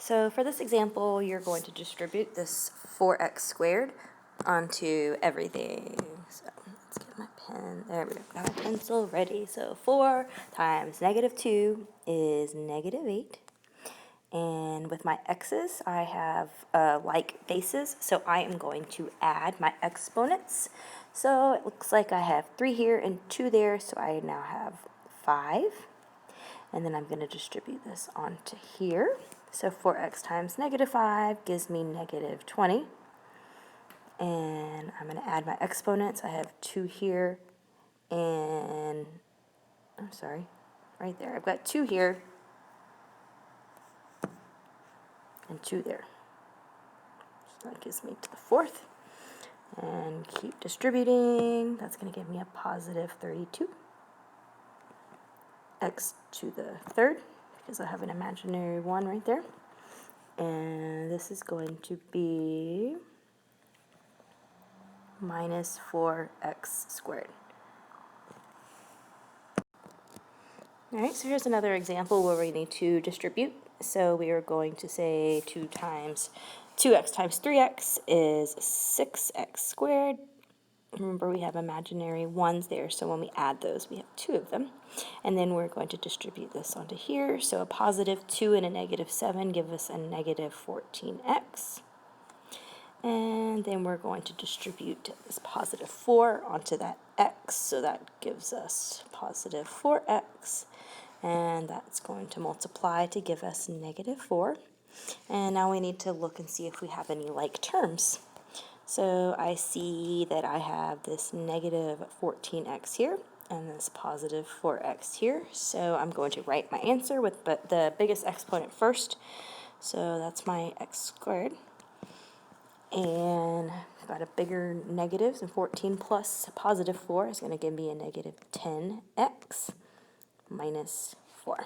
So for this example, you're going to distribute this 4x squared onto everything. So let's get my pen. There we go. Got my pencil ready. So 4 times -2 is -8. And with my x's, I have like bases, so I am going to add my exponents. So it looks like I have 3 here and 2 there, so I now have 5. And then I'm going to distribute this onto here. So 4x times -5 gives me -20. And I'm going to add my exponents. I have 2 here and, I'm sorry, right there. I've got 2 here and 2 there. So that gives me to the 4th. And keep distributing. That's going to give me a positive 32. X to the 3rd, because I have an imaginary 1 right there. And this is going to be minus 4x squared. All right, so here's another example where we need to distribute. So we are going to say 2x times 3x is 6x squared. Remember, we have imaginary 1s there, so when we add those, we have 2 of them. And then we're going to distribute this onto here. So a positive 2 and a -7 give us a -14x. And then we're going to distribute this positive 4 onto that x, so that gives us positive 4x. And that's going to multiply to give us -4. And now we need to look and see if we have any like terms. So I see that I have this -14x here and this positive 4x here. So I'm going to write my answer with the biggest exponent first. So that's my x squared. And I've got a bigger negatives, and 14 plus positive 4 is going to give me a -10x minus 4.